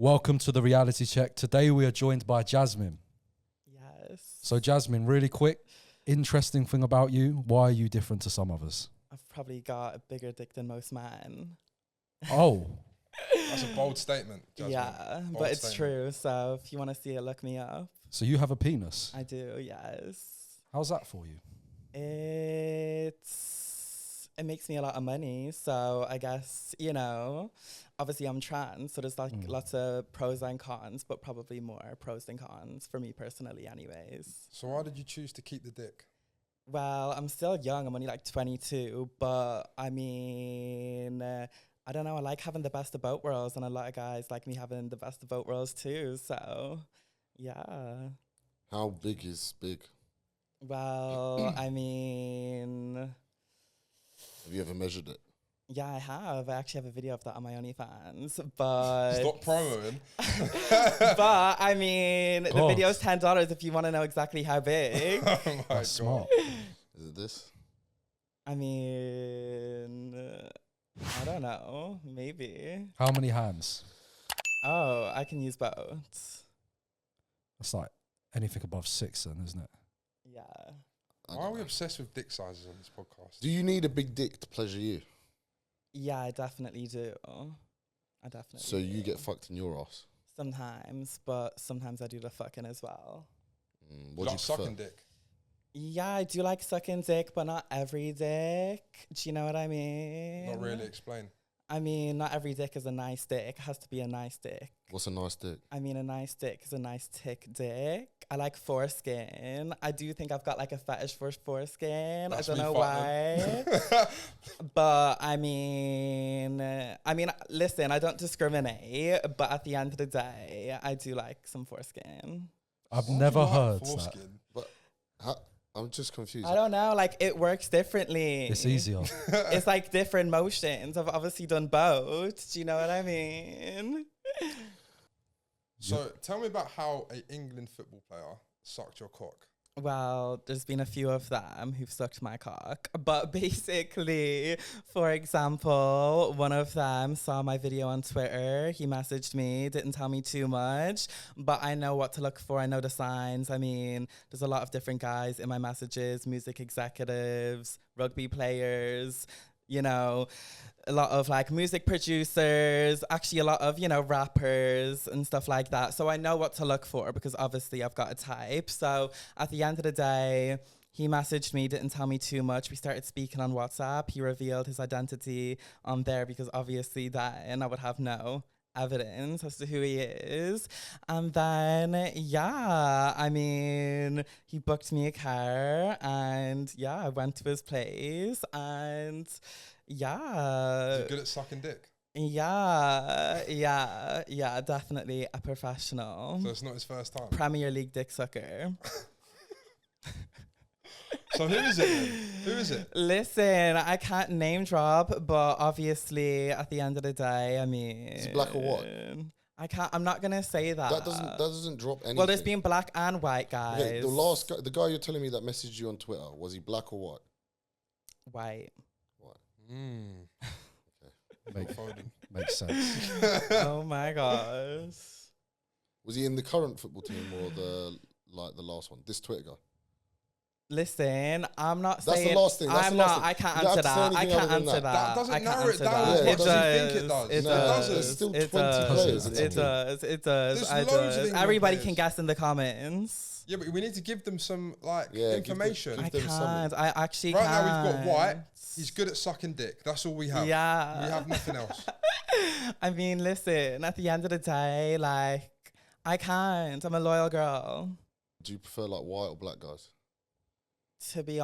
Welcome to the Reality Check. Today we are joined by Jasmine. Yes. So Jasmine, really quick, interesting thing about you. Why are you different to some others? I've probably got a bigger dick than most men. Oh, That's a bold statement, Jasmine. Yeah, Bold but it's statement. true. So if you want to see it, look me up. so you have a penis. I do, yes. How's that for you? It makes me a lot of money. So I guess, obviously I'm trans. So there's like lots of pros and cons, but probably more pros than cons for me personally anyways. So why did you choose to keep the dick? Well, I'm still young. I'm only like 22. But I mean, I don't know. I like having the best of both worlds. And a lot of guys like me having the best of both worlds too. So, yeah. How big is big? Well, I mean, Have you ever measured it? yeah, I have. I actually have a video of that on my OnlyFans. But Stop promoting. but I mean, the God. video's $10 if you want to know exactly how big. Oh my That's God. smart. Is it this? I mean, I don't know. Maybe. How many hands? Oh, I can use both. That's like anything above 6 then, isn't it? Yeah. I Why don't are we know. obsessed with dick sizes on this podcast? Do you need a big dick to pleasure you? Yeah, I definitely do. I definitely So you do. get fucked in your ass? Sometimes, but sometimes I do the fucking as well. What You do like you prefer? sucking dick? Yeah, I do like sucking dick, but not every dick. Do you know what I mean? Not really. Explain. I mean, not every dick is a nice dick. It has to be a nice dick. What's a nice dick? I mean, a nice dick is a nice thick dick. I like foreskin. I do think I've got like a fetish for foreskin. That's I don't me know farting. why. But I mean, listen, I don't discriminate, but at the end of the day, I do like some foreskin. I've Why do never you like heard that. foreskin? How, I'm just confused. I don't know, like it works differently. It's easier. It's like different motions. I've obviously done both. Do you know what I mean? So tell me about how a England football player sucked your cock. Well, there's been a few of them who've sucked my cock. But basically, for example, one of them saw my video on Twitter. He messaged me, didn't tell me too much, but I know what to look for. I know the signs. I mean, there's a lot of different guys in my messages, music executives, rugby players, a lot of like music producers, actually a lot of, rappers and stuff like that. So I know what to look for because obviously I've got a type. So at the end of the day, he messaged me, didn't tell me too much. We started speaking on WhatsApp. He revealed his identity on there because obviously then I would have no evidence as to who he is. And then, yeah, I mean, he booked me a car and yeah, I went to his place and yeah. Is he good at sucking dick? Yeah, definitely a professional. So it's not his first time. Premier League dick sucker. So who is it then? Who is it? Listen, I can't name drop, but obviously at the end of the day, I mean, Is it black or white? I'm not gonna say that. That doesn't drop anything. Well, there's been black and white guys. Okay, the guy you're telling me that messaged you on Twitter, was he black or white? White. Mm. Makes sense. Oh my gosh. Was he in the current football team or the last one? This Twitter guy. Listen, I'm not That's saying. the last thing. That's I'm the last not. thing. I can't You don't answer have to say that. I anything can't other than answer that. that. That doesn't I can't narrow it answer down that. as much as you think it does. It No, it does. doesn't. There's still It 20 does. players It attacking. does. It does. There's I loads of does. England Everybody players. can guess in the comments. Yeah, but we need to give them some Yeah, information. I Give them can't. I actually Right can't. now we've got White. He's good at sucking dick. That's all we have. Yeah. We have nothing else. I mean, listen. At the end of the day, like, I can't. I'm a loyal girl. Do you prefer like white or black guys? To be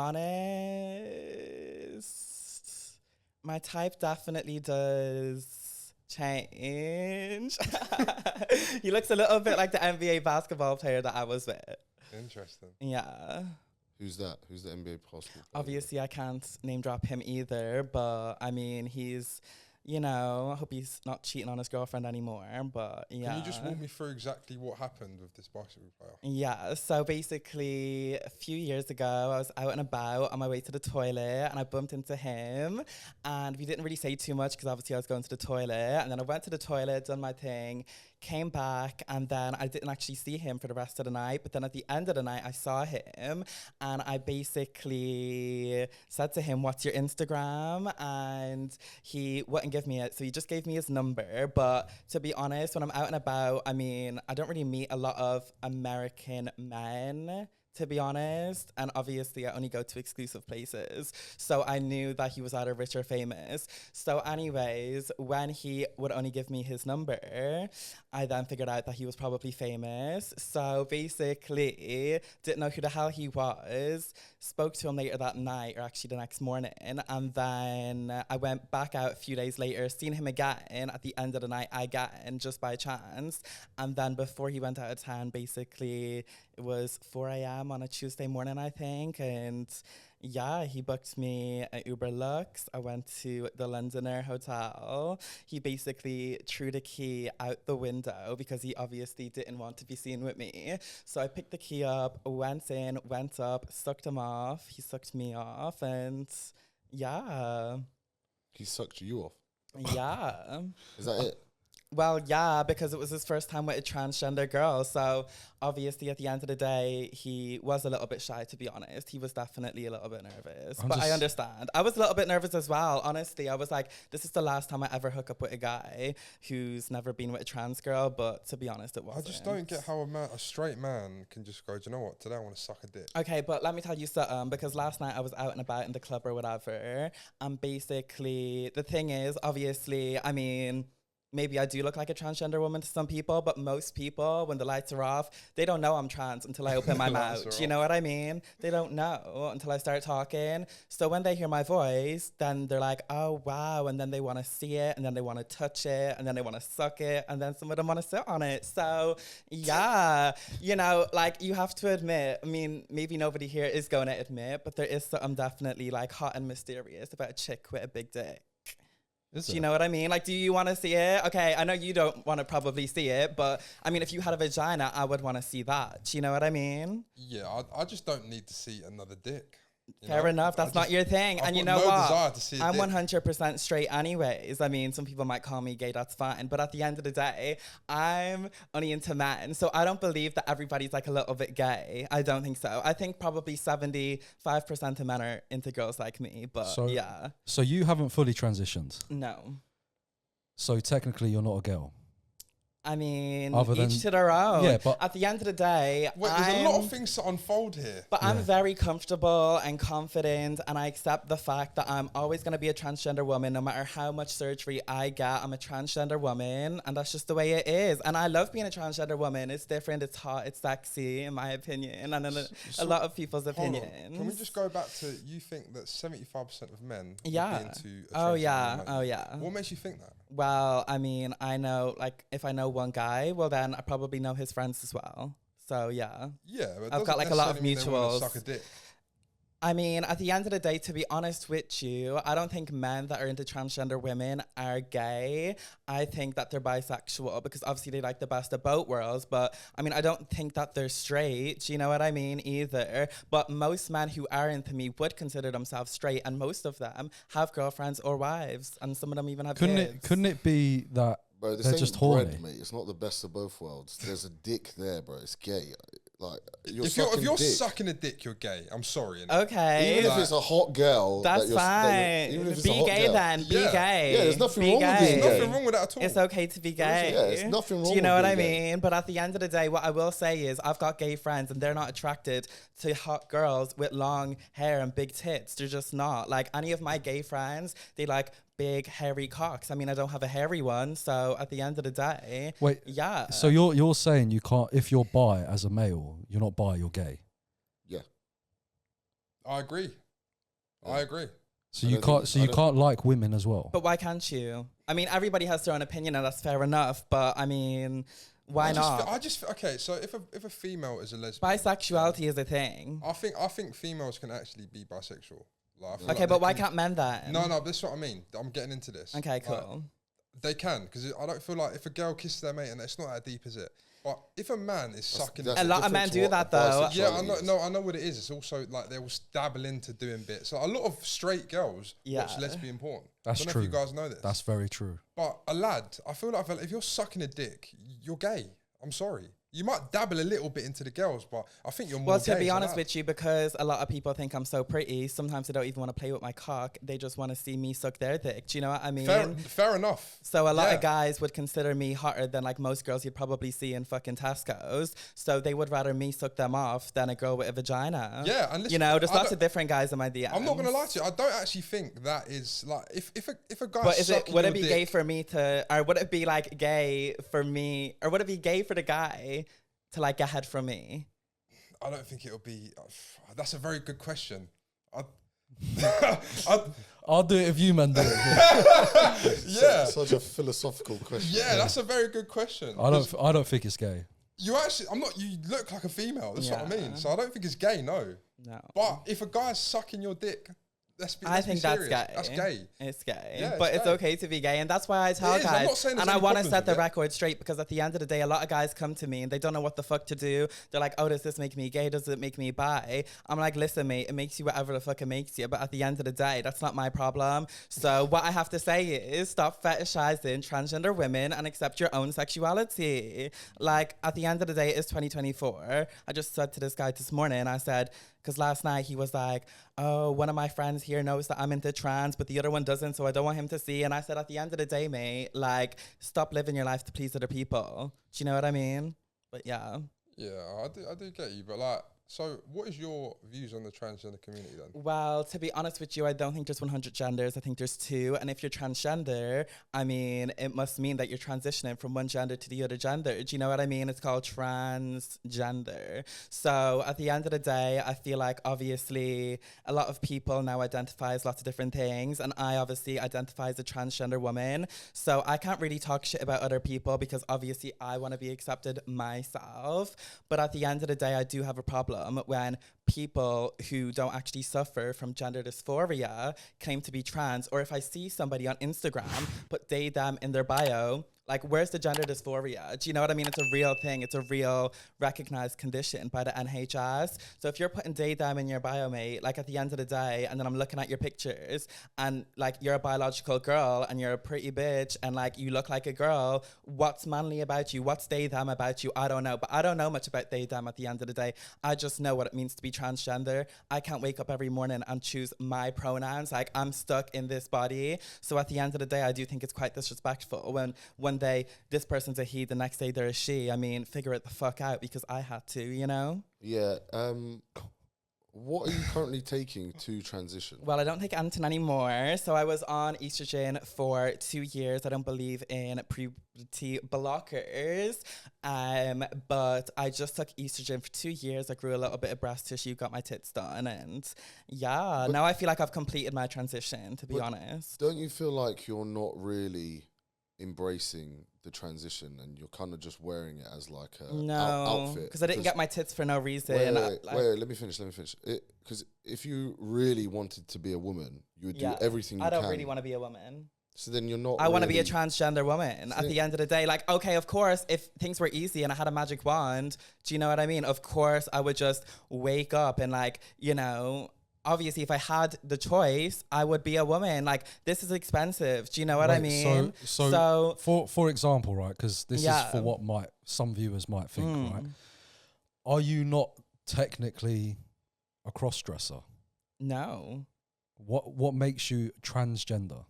honest, my type definitely does change. He looks a little bit like the NBA basketball player that I was with. Interesting. Yeah. Who's that? Who's the NBA basketball player? Obviously, I can't name drop him either, but I mean, he's you know, I hope he's not cheating on his girlfriend anymore, but yeah. Can you just walk me through exactly what happened with this basketball player? Yeah, so basically a few years ago, I was out and about on my way to the toilet and I bumped into him and we didn't really say too much because obviously I was going to the toilet, and then I went to the toilet, done my thing. came back, and then I didn't actually see him for the rest of the night. But then at the end of the night, I saw him, and I basically said to him, "What's your Instagram?" And he wouldn't give me it, so he just gave me his number. But to be honest, when I'm out and about, I mean, I don't really meet a lot of American men, to be honest. And obviously, I only go to exclusive places. So I knew that he was either rich or famous. So anyways, when he would only give me his number, I then figured out that he was probably famous. So basically, didn't know who the hell he was. Spoke to him later that night, or actually the next morning. And then I went back out a few days later, seen him again at the end of the night again, just by chance. And then before he went out of town, basically, it was 4 a.m. on a Tuesday morning, I think. And yeah, he booked me an Uber Lux. I went to the Londoner Hotel. He basically threw the key out the window because he obviously didn't want to be seen with me. So I picked the key up, went in, went up, sucked him off. He sucked me off, and yeah. He sucked you off. Yeah. Is that it? Well, yeah, because it was his first time with a transgender girl. So obviously, at the end of the day, he was a little bit shy, to be honest. He was definitely a little bit nervous. But I understand. I was a little bit nervous as well. Honestly, I was like, this is the last time I ever hook up with a guy who's never been with a trans girl. But to be honest, it wasn't. I just don't get how a straight man can just go, do you know what, today I want to suck a dick. Okay, but let me tell you something, because last night I was out and about in the club or whatever. And basically, the thing is, obviously, I mean, maybe I do look like a transgender woman to some people, but most people, when the lights are off, they don't know I'm trans until I open my mouth. Do you know what I mean? They don't know until I start talking. So when they hear my voice, then they're like, oh, wow. And then they want to see it, and then they want to touch it, and then they want to suck it, and then some of them want to sit on it. So, yeah, you know, like, you have to admit, I mean, maybe nobody here is going to admit, but there is something definitely, like, hot and mysterious about a chick with a big dick. Do you know what I mean? Like, do you want to see it? Okay, I know you don't want to probably see it, but I mean, if you had a vagina, I would want to see that. Do you know what I mean? Yeah, I just don't need to see another dick. Fair enough. That's not your thing. I've and you got know no what? desire to see a I'm dick. 100% straight anyways. I mean, some people might call me gay. That's fine. But at the end of the day, I'm only into men. So I don't believe that everybody's like a little bit gay. I don't think so. I think probably 75% of men are into girls like me. But yeah. So you haven't fully transitioned? No. So technically you're not a girl? I mean, Other each to their own. Yeah, but at the end of the day, Wait, there's a lot of things to unfold here. But I'm very comfortable and confident, and I accept the fact that I'm always going to be a transgender woman, no matter how much surgery I get. I'm a transgender woman, and that's just the way it is. And I love being a transgender woman. It's different, it's hot, it's sexy, in my opinion, and in a lot of people's opinions. Can we just go back to, you think that 75% of men Yeah. would be into a Oh, transgender yeah. woman? Oh, yeah. What makes you think that? Well, I mean, I know, like, if I know one guy, well, then I probably know his friends as well. So, yeah. Yeah, but I've got, like, a lot of mutuals. mutuals. Suck a dick. I mean, at the end of the day, to be honest with you, I don't think men that are into transgender women are gay. I think that they're bisexual because obviously they like the best of both worlds. But I mean, I don't think that they're straight. Do you know what I mean? Either. But most men who are into me would consider themselves straight, and most of them have girlfriends or wives, and some of them even have kids. Couldn't it be that Bro, this they're ain't just horny? bread, mate. It's not the best of both worlds. There's a dick there, bro. It's gay. Like, If you're dick. sucking a dick, you're gay. I'm sorry. Innit? Okay. Even if it's a hot girl, That's fine. even if it's Be a hot gay girl. then. Be Yeah. gay. Yeah, there's nothing Be wrong with gay. being There's gay. nothing wrong with that at all. It's okay to be gay. Yeah, there's nothing wrong Do you know with what I being gay. mean? But at the end of the day, what I will say is I've got gay friends and they're not attracted to hot girls with long hair and big tits. They're just not. Like, any of my gay friends, they like big hairy cocks. I mean, I don't have a hairy one, so at the end of the day, Wait, yeah. so you're saying you can't, if you're bi as a male, you're not bi, you're gay? Yeah. I agree. I agree. So I you don't can't, think- so I you don't- can't like women as well? But why can't you? I mean, everybody has their own opinion, and that's fair enough. But I mean, why not? Okay. So if a female is a lesbian, Bisexuality is a thing. I think females can actually be bisexual. Like, I feel Okay, like but they why can- can't men then? No, that's what I mean. I'm getting into this. Okay, Like, cool. They can, because I don't feel like if a girl kisses their mate, and it's not that deep, is it? But if a man is sucking, a lot of men do that though. Yeah, I know what it is. It's also like they will dabble into doing bits. So a lot of straight girls watch lesbian porn. That's I don't true. know if you guys know this. That's very true. But a lad, I feel like if you're sucking a dick, you're gay. I'm sorry. You might dabble a little bit into the girls, but I think you're more Well, gay to be honest with you, because a lot of people think I'm so pretty, sometimes they don't even want to play with my cock. They just want to see me suck their dick. Do you know what I mean? Fair enough. So a lot of guys would consider me hotter than like most girls you'd probably see in fucking Tesco's. So they would rather me suck them off than a girl with a vagina. Yeah, and listen, you know, there's lots of different guys in my DMs. I'm not gonna lie to you. I don't actually think that is like if a guy. But would it be gay for me to, or would it be like gay for me, or would it be gay for the guy to like get head from me? I don't think it'll be. That's a very good question. I'll do it if you man do it. Yeah, such a philosophical question. Yeah, that's a very good question. I don't think it's gay. You actually, I'm not. You look like a female. That's what I mean. So I don't think it's gay. No. But if a guy's sucking your dick, I think that's gay. That's gay. It's gay. Yeah, but it's okay to be gay. And that's why I tell guys. And I want to set the record straight, because at the end of the day, a lot of guys come to me and they don't know what the fuck to do. They're like, oh, does this make me gay? Does it make me bi? I'm like, listen, mate, it makes you whatever the fuck it makes you. But at the end of the day, that's not my problem. So what I have to say is stop fetishizing transgender women and accept your own sexuality. Like, at the end of the day, it's 2024. I just said to this guy this morning, I said, because last night he was like, oh, one of my friends here knows that I'm into trans, but the other one doesn't, so I don't want him to see. And I said, at the end of the day, mate, like, stop living your life to please other people. Do you know what I mean? But yeah. Yeah, I do get you. But like, so what is your views on the transgender community then? Well, to be honest with you, I don't think there's 100 genders. I think there's 2. And if you're transgender, I mean, it must mean that you're transitioning from one gender to the other gender. Do you know what I mean? It's called transgender. So at the end of the day, I feel like obviously a lot of people now identify as lots of different things. And I obviously identify as a transgender woman. So I can't really talk shit about other people, because obviously I want to be accepted myself. But at the end of the day, I do have a problem when people who don't actually suffer from gender dysphoria claim to be trans. Or if I see somebody on Instagram put they, them in their bio, like, where's the gender dysphoria? Do you know what I mean? It's a real thing. It's a real recognized condition by the NHS. So if you're putting they, them in your bio, mate, like, at the end of the day, and then I'm looking at your pictures, and like, you're a biological girl and you're a pretty bitch and like, you look like a girl, what's manly about you? What's they, them about you? I don't know. But I don't know much about they, them at the end of the day. I just know what it means to be transgender. I can't wake up every morning and choose my pronouns. Like, I'm stuck in this body. So at the end of the day, I do think it's quite disrespectful when one day this person's a he, the next day they're a she. I mean, figure it the fuck out, because I had to, you know? Yeah. What are you currently taking to transition? Well, I don't take Antin anymore. So I was on estrogen for 2 years. I don't believe in puberty blockers. But I just took estrogen for 2 years. I grew a little bit of breast tissue, got my tits done. And yeah, but now I feel like I've completed my transition, to be honest. Don't you feel like you're not really embracing the transition and you're kind of just wearing it as like a outfit? Because I didn't get my tits for no reason. Wait, let me finish. Because if you really wanted to be a woman, you would do everything you can. I don't really want to be a woman. So then you're not. I want to be a transgender woman. At the end of the day, like, okay, of course, if things were easy and I had a magic wand, do you know what I mean? Of course, I would just wake up and, like, you know, obviously, if I had the choice, I would be a woman. Like, this is expensive. Do you know what I mean? So for example, right, because this is for what some viewers might think, right? Are you not technically a cross-dresser? No. What makes you transgender?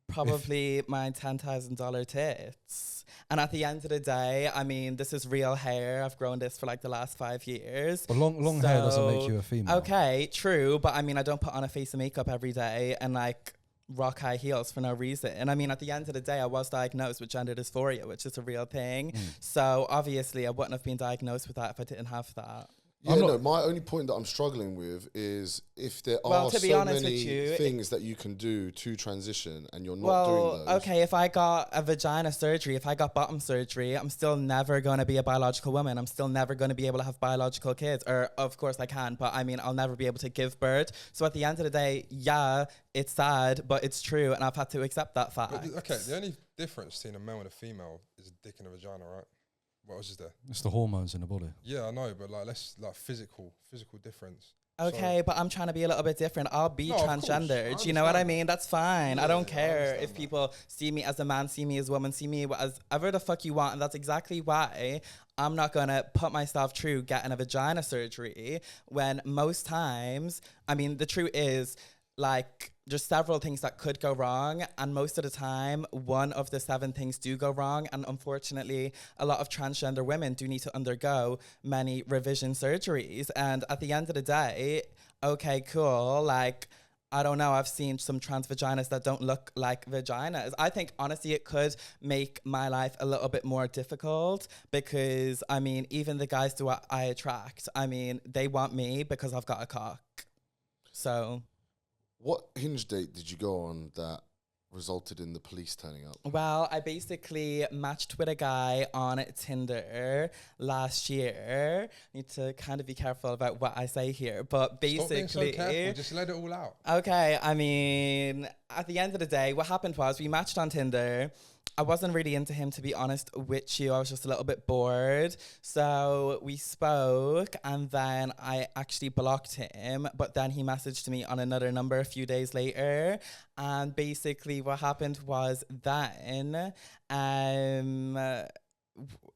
Probably my $10,000 tits. And at the end of the day, I mean, this is real hair. I've grown this for like the last 5 years. But long hair doesn't make you a female. Okay, true. But I mean, I don't put on a face of makeup every day and like rock high heels for no reason. And I mean, at the end of the day, I was diagnosed with gender dysphoria, which is a real thing. So obviously I wouldn't have been diagnosed with that if I didn't have that. my only point that I'm struggling with is if there are so many things that you can do to transition and you're not doing those. Okay, if I got a vagina surgery, if I got bottom surgery, I'm still never going to be a biological woman. I'm still never going to be able to have biological kids. Or, of course, I can, but I mean, I'll never be able to give birth. So at the end of the day, yeah, it's sad, but it's true, and I've had to accept that fact. Okay, the only difference between a male and a female is a dick and a vagina, right? What else is there? It's the hormones in the body. Yeah, I know, but physical difference. Okay, but I'm trying to be a little bit different. I'll be transgender. Do you know what I mean? That's fine. I don't care if people see me as a man, see me as a woman, see me as ever the fuck you want. And that's exactly why I'm not going to put myself through getting a vagina surgery when most times, I mean, the truth is, like, there's several things that could go wrong, and most of the time, one of the 7 things do go wrong, and unfortunately, a lot of transgender women do need to undergo many revision surgeries, and at the end of the day, okay, cool, like, I don't know, I've seen some trans vaginas that don't look like vaginas. I think, honestly, it could make my life a little bit more difficult because, I mean, even the guys who I attract, I mean, they want me because I've got a cock, so... What Hinge date did you go on that resulted in the police turning up? Well, I basically matched with a guy on Tinder last year. Need to kind of be careful about what I say here, but basically... Stop being so careful, just let it all out. Okay, I mean, at the end of the day, what happened was we matched on Tinder. I wasn't really into him, to be honest with you. I was just a little bit bored. So we spoke, and then I actually blocked him. But then he messaged me on another number a few days later. And basically what happened was then...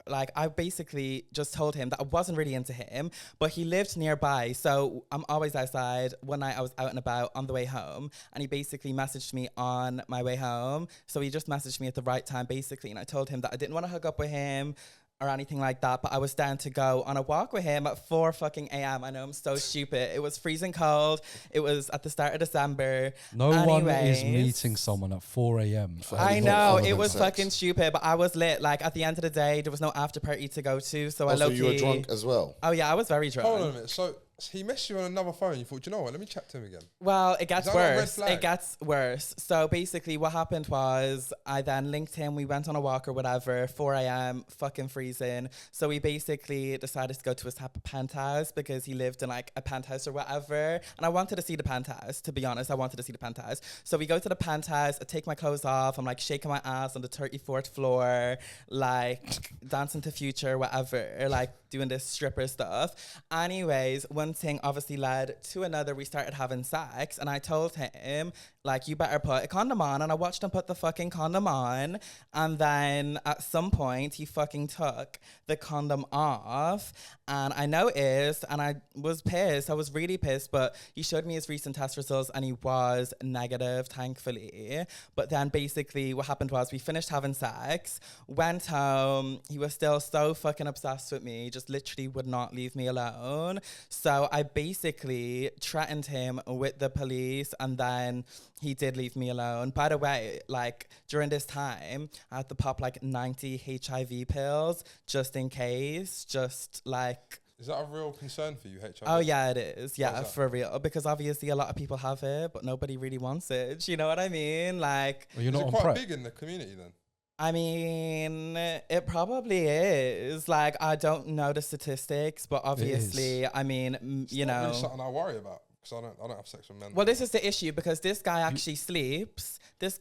like, I basically just told him that I wasn't really into him, but he lived nearby, so I'm always outside. One night I was out and about on the way home, and he basically messaged me on my way home, so he just messaged me at the right time, basically, and I told him that I didn't want to hook up with him or anything like that, but I was down to go on a walk with him at 4 fucking a.m. I know, I'm so stupid. It was freezing cold. It was at the start of December. No one is meeting someone at 4 a.m. I know, it was fucking stupid, but I was lit. Like, at the end of the day, there was no after party to go to, so I low-key... So you were drunk as well? Oh yeah, I was very drunk. Hold on a minute, so he messaged you on another phone. You thought, you know what, let me chat to him again. Well, it gets worse. It gets worse. So basically what happened was I then linked him. We went on a walk or whatever, 4 a.m., fucking freezing. So we basically decided to go to his penthouse because he lived in like a penthouse or whatever. And I wanted to see the penthouse, to be honest. I wanted to see the penthouse. So we go to the penthouse, I take my clothes off. I'm like shaking my ass on the 34th floor, like dancing to Future, whatever, like doing this stripper stuff. Anyways, one thing obviously led to another. We started having sex, and I told him, like, you better put a condom on, and I watched him put the fucking condom on, and then at some point he fucking took the condom off, and I noticed, and I was pissed. I was really pissed, but he showed me his recent test results, and he was negative, thankfully. But then basically what happened was we finished having sex, went home. He was still so fucking obsessed with me, just literally would not leave me alone. So I basically threatened him with the police, and then he did leave me alone. By the way, like, during this time, I had to pop like 90 HIV pills just in case, just like... Is that a real concern for you, HIV? Oh, yeah, it is. Yeah, for real. Because obviously a lot of people have it, but nobody really wants it. You know what I mean? Like... Well, you're not is it quite big in the community then? I mean, it probably is. Like, I don't know the statistics, but obviously, I mean, it's not really something I worry about. Because I don't have sex with men. Well, this is the issue, because this guy actually sleeps. This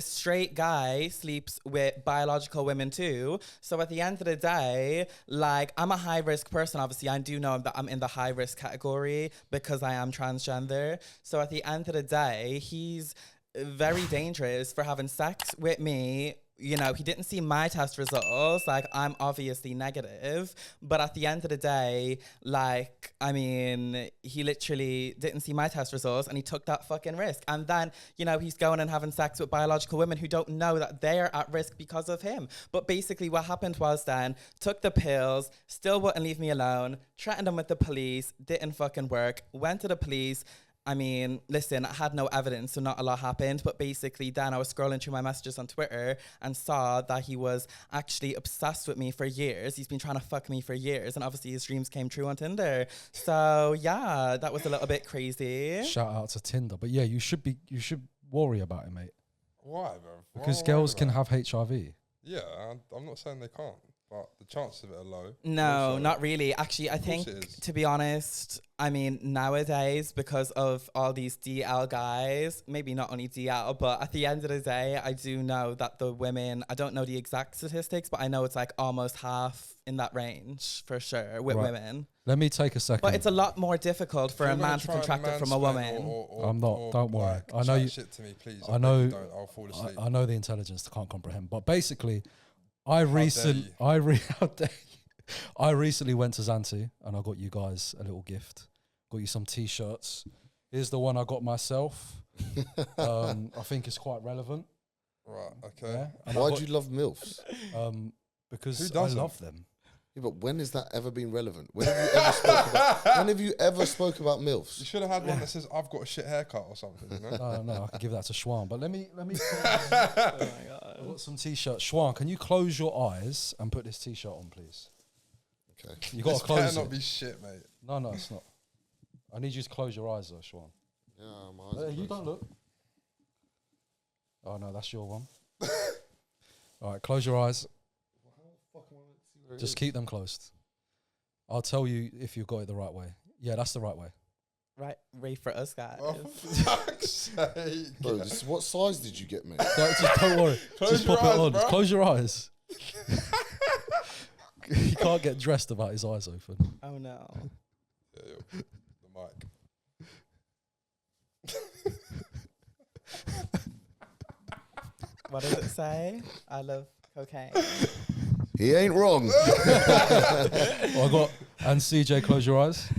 straight guy sleeps with biological women too. So at the end of the day, like, I'm a high risk person. Obviously, I do know that I'm in the high risk category because I am transgender. So at the end of the day, he's very dangerous for having sex with me. You know, he didn't see my test results. Like, I'm obviously negative. But at the end of the day, like, I mean, he literally didn't see my test results, and he took that fucking risk. And then, you know, he's going and having sex with biological women who don't know that they're at risk because of him. But basically what happened was then, took the pills, still wouldn't leave me alone, threatened him with the police, didn't fucking work, went to the police, I mean, listen, I had no evidence, so not a lot happened. But basically, then I was scrolling through my messages on Twitter and saw that he was actually obsessed with me for years. He's been trying to fuck me for years, and obviously his dreams came true on Tinder. So yeah, that was a little bit crazy. Shout out to Tinder, but yeah, you should worry about it, mate. Why, bro? Because girls can have HIV. Yeah, I'm not saying they can't, but the chances of it are low. No, also, not really. Actually, I think, to be honest, I mean, nowadays, because of all these DL guys, maybe not only DL, but at the end of the day, I do know that the women, I don't know the exact statistics, but I know it's like almost half in that range for sure with women. Let me take a second. But it's a lot more difficult for a man to contract it from a woman. I'm not. Don't worry. I know you. Shit to me, please. I know. I'll fall asleep. I know the intelligence can't comprehend. But basically, I recently went to Zanti and I got you guys a little gift. Got you some T-shirts. Here's the one I got myself. I think it's quite relevant. Right. Okay. Yeah? Why do you love MILFs? Because I love them. Yeah, but when has that ever been relevant? When have you ever spoke about MILFs? You should have had one that says, I've got a shit haircut or something, you know? No, I could give that to Schwan. But let me oh my God. I've got some T-shirts. Schwan, can you close your eyes and put this T-shirt on, please? Okay. You got to close it. This better not be shit, mate. No, it's not. I need you to close your eyes, though, Schwan. Yeah, my eyes you don't look. Oh, no, that's your one. All right, close your eyes. Just keep them closed. I'll tell you if you got it the right way. Yeah, that's the right way. Right way for us guys. Oh, for fuck's sake. Bro, what size did you get me? Don't worry. Just pop it on. Bro. Close your eyes. He can't get dressed about his eyes open. Oh no. Yeah, the mic. What does it say? I love cocaine. He ain't wrong. And CJ, close your eyes.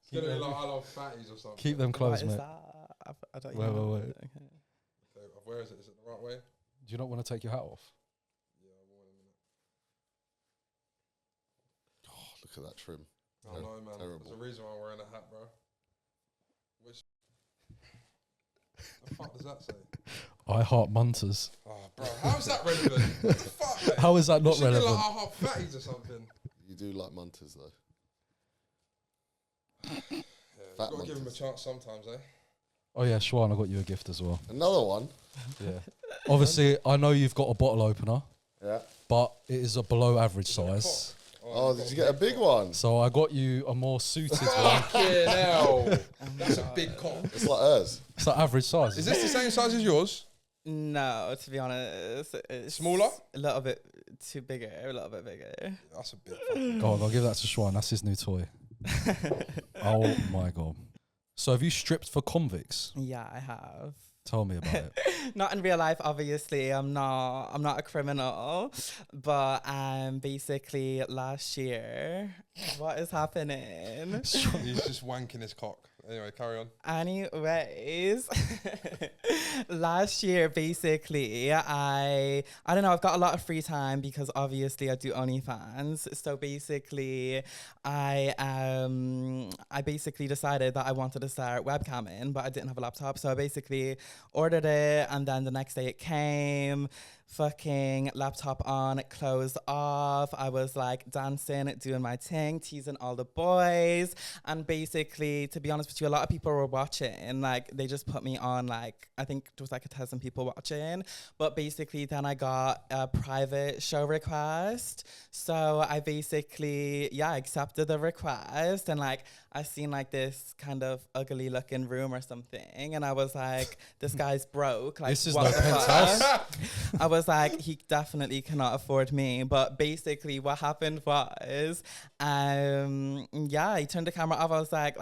It's gonna be like I love fatties or something. Keep them closed, mate. I don't wait. Okay. Where is it? Is it the right way? Do you not want to take your hat off? Yeah, I will in a minute. Oh, look at that trim. Oh no, man. Terrible. There's a reason why I'm wearing a hat, bro. The fuck does that say? I heart munters. Oh, bro, how's that relevant? What the fuck, mate? How is that not relevant? Like I heart fatties or something. You do like munters, though. Yeah, you've got to give him a chance sometimes, eh? Oh yeah, Schwan, I got you a gift as well. Another one? Yeah. Obviously, I know you've got a bottle opener. Yeah. But it is a below average size. Oh, did you get a big one? So I got you a more suited one. Fucking hell. That's a big cock. It's like hers. It's like average size. Is this the same size as yours? No, to be honest. It's smaller? A little bit too bigger, a little bit bigger. That's a big fucking Go on, I'll give that to Schwan. That's his new toy. Oh my God. So have you stripped for convicts? Yeah, I have. Tell me about it. Not in real life, obviously. I'm not a criminal. But basically last year, what is happening? He's just wanking his cock. Anyway, carry on. Anyways, last year, basically, I don't know, I've got a lot of free time because obviously I do OnlyFans. So basically, I basically decided that I wanted to start webcamming, but I didn't have a laptop. So I basically ordered it, and then the next day it came. Fucking laptop on, clothes off. I was like dancing, doing my thing, teasing all the boys. And basically, to be honest with you, a lot of people were watching. Like, they just put me on, like, I think it was like 1,000 people watching. But basically, then I got a private show request. So I basically, accepted the request. And like, I seen like this kind of ugly looking room or something. And I was like, this guy's broke. Like, this is what no the penthouse. I was like, he definitely cannot afford me. But basically what happened was, he turned the camera off. I was like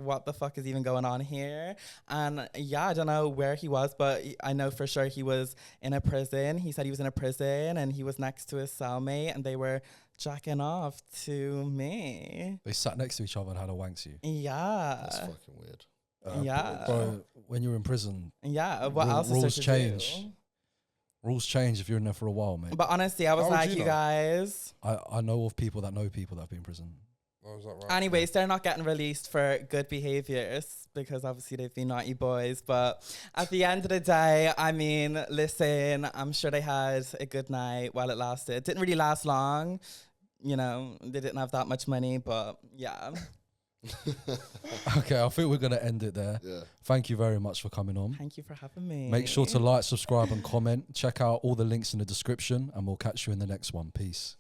what the fuck is even going on here? And I don't know where he was, but I know for sure he was in a prison. He said he was in a prison and he was next to his cellmate and they were jacking off to me. They sat next to each other and had a wank to you. Yeah. That's fucking weird. Yeah. Bro, when you're in prison, what else rules is there to change. do? Rules change if you're in there for a while, mate. But honestly, I was like, you guys. I know of people that know people that have been in prison. Oh, is that right? Anyways, they're not getting released for good behaviors because obviously they've been naughty boys. But at the end of the day, I mean, listen, I'm sure they had a good night while it lasted. It didn't really last long. You know, they didn't have that much money, but yeah. Okay, I think we're going to end it there. Yeah. Thank you very much for coming on. Thank you for having me. Make sure to like, subscribe and comment. Check out all the links in the description and we'll catch you in the next one. Peace.